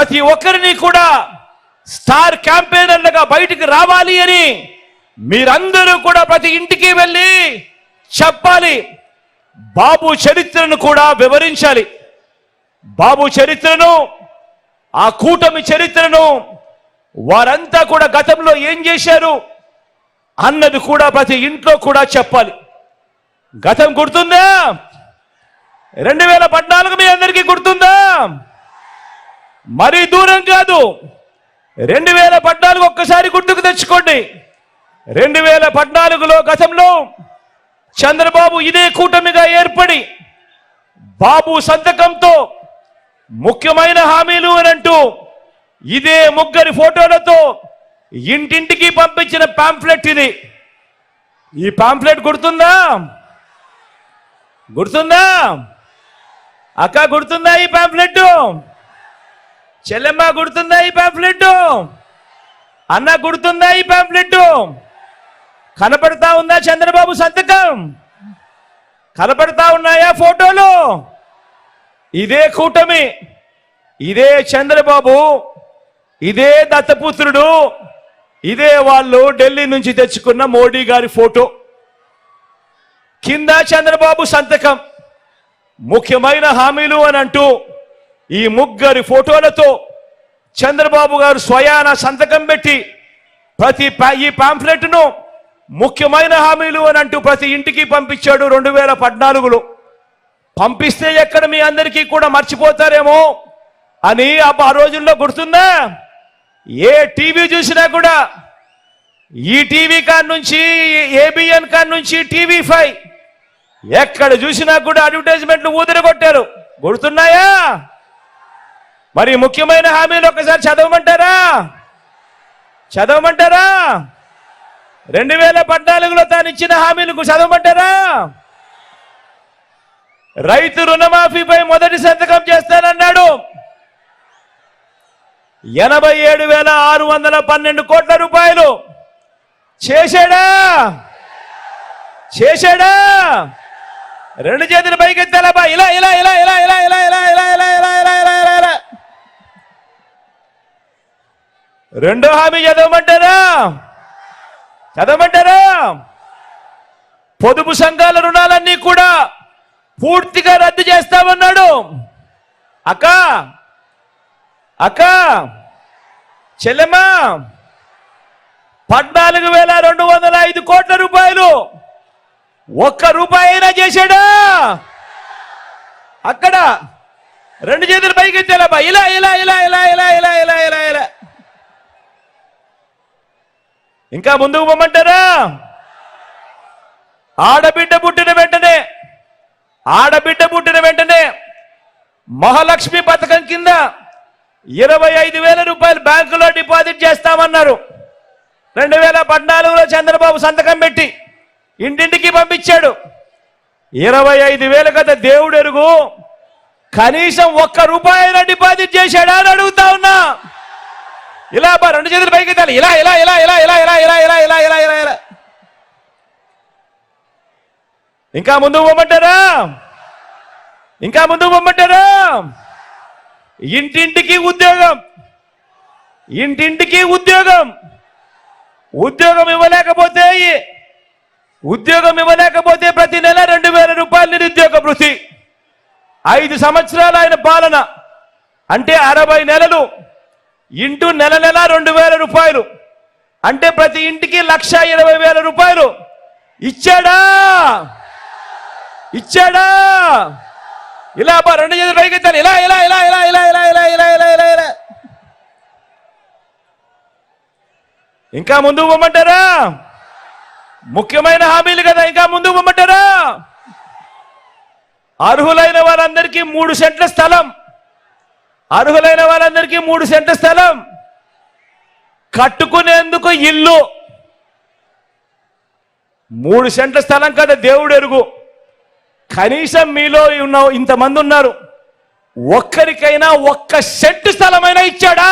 ప్రతి ఒక్కరిని కూడా స్టార్ క్యాంపెయినర్లుగా బయటికి రావాలి అని మీరందరూ కూడా ప్రతి ఇంటికి వెళ్ళి చెప్పాలి. బాబు చరిత్రను కూడా వివరించాలి. బాబు చరిత్రను, ఆ కూటమి చరిత్రను, వారంతా కూడా గతంలో ఏం చేశారు అన్నది కూడా ప్రతి ఇంట్లో కూడా చెప్పాలి. గతం గుర్తుందా? 2014 మీ అందరికీ గుర్తుందా? మరీ దూరం కాదు. 2014 ఒక్కసారి గుర్తుకు తెచ్చుకోండి. 2014లో గతంలో చంద్రబాబు ఇదే కూటమిగా ఏర్పడి బాబు సంతకంతో ముఖ్యమైన హామీలు అనంటూ ఇదే ముగ్గురి ఫోటోలతో ఇంటింటికి పంపించిన పాంఫ్లెట్ ఇది. ఈ పాంఫ్లెట్ గుర్తుందా? గుర్తుందా అక్క? గుర్తుందా ఈ పాంఫ్లెట్? చెల్లెమ్మ గుర్తుందా ఈ పాంఫ్లెట్? అన్న గుర్తుందా ఈ పాంఫ్లెట్? కనపడతా ఉందా చంద్రబాబు సంతకం? కనపడతా ఉన్నాయా ఫోటోలు? ఇదే కూటమి, ఇదే చంద్రబాబు, ఇదే దత్తపుత్రుడు, ఇదే వాళ్ళు ఢిల్లీ నుంచి తెచ్చుకున్న మోడీ గారి ఫోటో. కింద చంద్రబాబు సంతకం, ముఖ్యమైన హామీలు అని అంటూ ఈ ముగ్గురి ఫోటోలతో చంద్రబాబు గారు స్వయాన సంతకం పెట్టి ఈ పాంఫ్లెట్ను ముఖ్యమైన హామీలు అని అంటూ ప్రతి ఇంటికి పంపించాడు 2014లో. పంపిస్తే ఎక్కడ మీ అందరికీ కూడా మర్చిపోతారేమో అని ఆ రోజుల్లో గుర్తుందా? ఏ టీవీ చూసినా కూడా ఈ టీవీ కాన్ నుంచి, ఏబిఎన్ కాన్ నుంచి TV5 ఎక్కడ చూసినా కూడా అడ్వర్టైజ్మెంట్లు ఊదరగొట్టారు. గుర్తున్నాయా? మరి ముఖ్యమైన హామీలు ఒకసారి చదవమంటారా? చదవమంటారా? 2014లో తాను ఇచ్చిన హామీలకు చదవమంటారా? రైతు రుణమాఫీపై మొదటి సంతకం చేస్తానన్నాడు. 87,612 కోట్ల రూపాయలు చేశాడా? చేశాడా? రెండు చేతులు పైకెత్తాలబ్బా. ఇలా ఇలా ఇలా ఇలా ఇలా ఇలా ఇలా ఇలా ఇలా ఇలా ఇలా ఇలా ఇలా ఇలా. రెండో హామీ చదవమంటారా? చదవమంటారా? పొదుపు సంఘాల రుణాలన్నీ కూడా పూర్తిగా రద్దు చేస్తామన్నాడు. అక్క అక్క చెల్లెమ్మా, 14,205 కోట్ల రూపాయలు ఒక్క రూపాయి అయినా చేశాడా? అక్కడ రెండు చేతులు పైకి ఎత్తాలబ్బా. ఇలా ఇలా ఇలా ఇలా ఇలా ఇలా ఇలా ఇలా ఇలా. ఇంకా ముందుకు పొమ్మంటారా? ఆడబిడ్డ పుట్టిన వెంటనే మహాలక్ష్మి పథకం కింద 25,000 రూపాయలు బ్యాంకులో డిపాజిట్ చేస్తామన్నారు. 2014లో చంద్రబాబు సంతకం పెట్టి ఇంటింటికి పంపించాడు. 25,000 కదా దేవుడు ఎరుగు. కనీసం ఒక్క రూపాయి అయినా డిపాజిట్ చేశాడా అని అడుగుతా ఉన్నా. ఇలా రెండు చేతులు పైకి ఎత్తాలి. ఇలా ఇలా ఇలా ఇలా ఇలా ఇలా ఇలా ఇలా ఇలా ఇలా ఇలా ఇలా. ఇంకా ముందుకు పొమ్మంటారా? ఇంకా ముందుకు పొమ్మంటారా? ఇంటింటికి ఉద్యోగం, ఇంటింటికి ఉద్యోగం. ఉద్యోగం ఇవ్వలేకపోతే ప్రతి నెల 2,000 రూపాయలు నిరుద్యోగ భృతి. 5 సంవత్సరాలు ఆయన పాలన అంటే 60 నెలలు ఇంటూ నెల 2,000 రూపాయలు అంటే ప్రతి ఇంటికి 1,20,000 రూపాయలు ఇచ్చాడా? ఇచ్చాడా? ఇలా రెండు చేతులు పైకెత్తాలి. ఇలా ఇలా ఇలా ఇలా ఇలా ఇలా ఇలా ఇలా ఇలా ఇలా ఇలా. ఇంకా ముందుకు పొమ్మంటారా? ముఖ్యమైన హామీలు కదా, ఇంకా ముందుకు పొమ్మంటారా? అర్హులైన వారందరికీ 3 సెంట్ల స్థలం, అర్హులైన వారందరికీ 3 సెంట్ల స్థలం, కట్టుకునేందుకు ఇల్లు. 3 సెంట్ల స్థలం కదా దేవుడు ఎరుగు. కనీసం మీలో ఇంతమంది ఉన్నారు, ఒక్కరికైనా 1 సెంటు స్థలమైనా ఇచ్చాడా?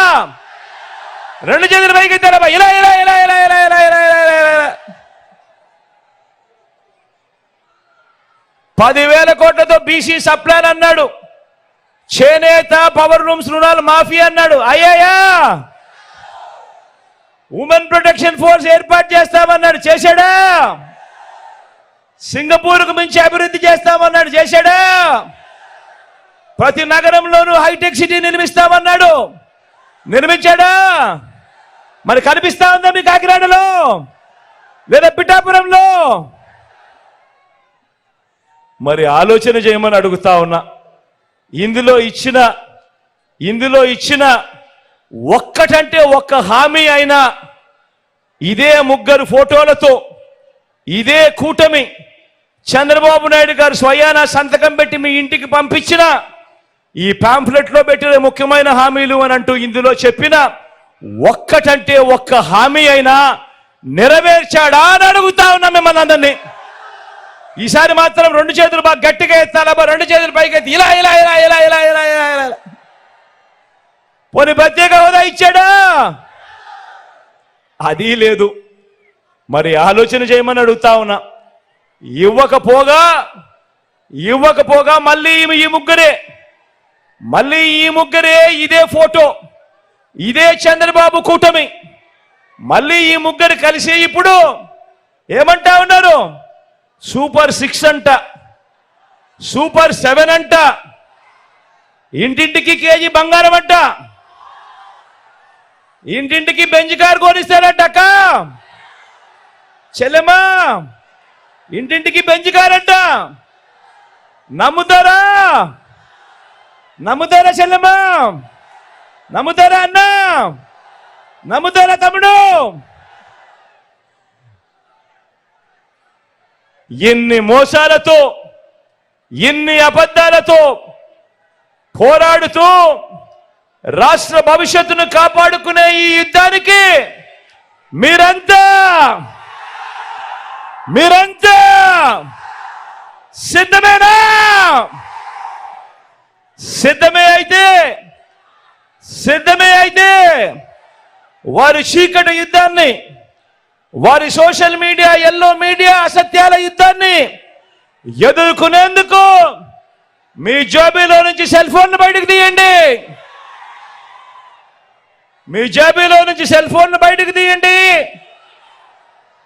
రెండు చేతులు పైకి ఎత్తారా? ఇలా ఇలా ఇలా ఇలా ఇలా ఇలా ఇలా ఇలా ఇలా. 10,000 కోట్లతో బీసీ సప్లాన్ అన్నాడు. చేనేత పవర్ రూమ్స్ రుణాలు మాఫీ అన్నాడు, అయ్యాయా? ఉమెన్ ప్రొటెక్షన్ ఫోర్స్ ఏర్పాటు చేస్తామన్నాడు, చేశాడా? సింగపూర్కు మించి అభివృద్ధి చేస్తామన్నాడు, చేశాడా? ప్రతి నగరంలోనూ హైటెక్ సిటీ నిర్మిస్తామన్నాడు, నిర్మించాడా? మరి కనిపిస్తా ఉందా మీ కాకినాడలో లేదా పిఠాపురంలో? మరి ఆలోచన చేయమని అడుగుతా ఉన్నా. ఇందులో ఇచ్చిన ఒక్కటంటే ఒక్క హామీ అయినా ఇదే ముగ్గురు ఫోటోలతో ఇదే కూటమి చంద్రబాబు నాయుడు గారు స్వయాన సంతకం పెట్టి మీ ఇంటికి పంపించిన ఈ పాంఫ్లెట్లో పెట్టిన ముఖ్యమైన హామీలు అని అంటూ ఇందులో చెప్పిన ఒక్కటంటే ఒక్క హామీ అయినా నెరవేర్చాడా అని అడుగుతా ఉన్నా మిమ్మల్ని అందరినీ. ఈసారి మాత్రం రెండు చేతులు బాగా గట్టిగా ఎత్తాలబ్బా, రెండు చేతులు పైకి ఎత్తి ఇలా ఇలా ఇలా ఇలా ఇలా ఇలా ఇలా ఇలా. పోనీ ప్రత్యేక హోదా ఇచ్చాడా? అది లేదు. మరి ఆలోచన చేయమని అడుగుతా ఉన్నా. ఇవ్వకపోగా మళ్ళీ ఈ ముగ్గురే ఇదే ఫోటో, ఇదే చంద్రబాబు కూటమి, మళ్ళీ ఈ ముగ్గురు కలిసి ఇప్పుడు ఏమంటా ఉన్నారు? సూపర్ 6 అంట, సూపర్ 7 అంట, ఇంటింటికి కేజీ బంగారం అంట, ఇంటింటికి బెంచ్ కారు కొనిస్తారంట. అక్క చెల్లెమ్మా, ఇంటింటికి బెంచ్ కారంట. నమ్ముతారా? చెల్లెమ్మా? నమ్ముతారా అన్న? నమ్ముతారా తమ్ముడు? ఎన్ని మోసాలతో, ఎన్ని అబద్ధాలతో పోరాడుతూ రాష్ట్ర భవిష్యత్తును కాపాడుకునే ఈ యుద్ధానికి మీరంతా సిద్ధమేనా? సిద్ధమే అయితే వారి చీకటి యుద్ధాన్ని, వారి సోషల్ మీడియా, ఎల్లో మీడియా అసత్యాల యుద్ధాన్ని ఎదుర్కొనేందుకు మీ జేబులో నుంచి సెల్ ఫోన్లు బయటకు తీయండి. మీ జేబులో నుంచి సెల్ ఫోన్లు బయటకు తీయండి.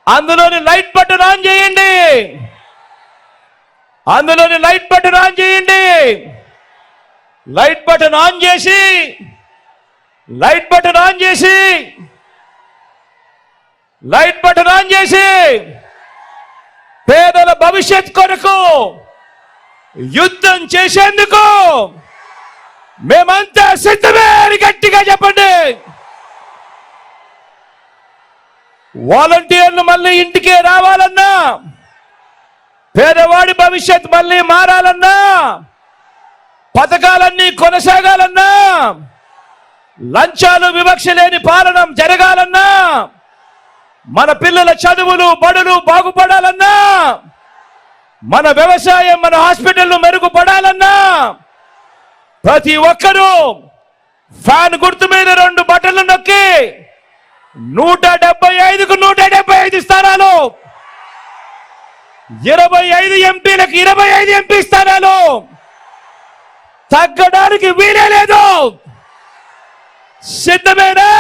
అందులోని లైట్ బటన్ ఆన్ చేయండి. లైట్ బటన్ ఆన్ చేసి పేదల భవిష్యత్ కొరకు యుద్ధం చేసేందుకు మేమంతా సిద్ధమే అని గట్టిగా చెప్పండి. వాలంటీర్లు మళ్ళీ ఇంటికే రావాలన్నా, పేదవాడి భవిష్యత్ మళ్ళీ మారాలన్నా, పథకాలన్నీ కొనసాగాలన్నా, లంచాలు వివక్ష లేని పాలన జరగాలన్నా, మన పిల్లల చదువులు బడులు బాగుపడాలన్నా, మన వ్యవసాయం, మన హాస్పిటల్ మెరుగుపడాలన్నా ప్రతి ఒక్కరూ ఫ్యాన్ గుర్తు మీద 2 బటన్లు నొక్కి 175కు 175 స్థానాలు, 25 ఎంపీలకు 25 ఎంపీ స్థానాలు, తగ్గడానికి వీలే లేదు. సిద్ధమేనా?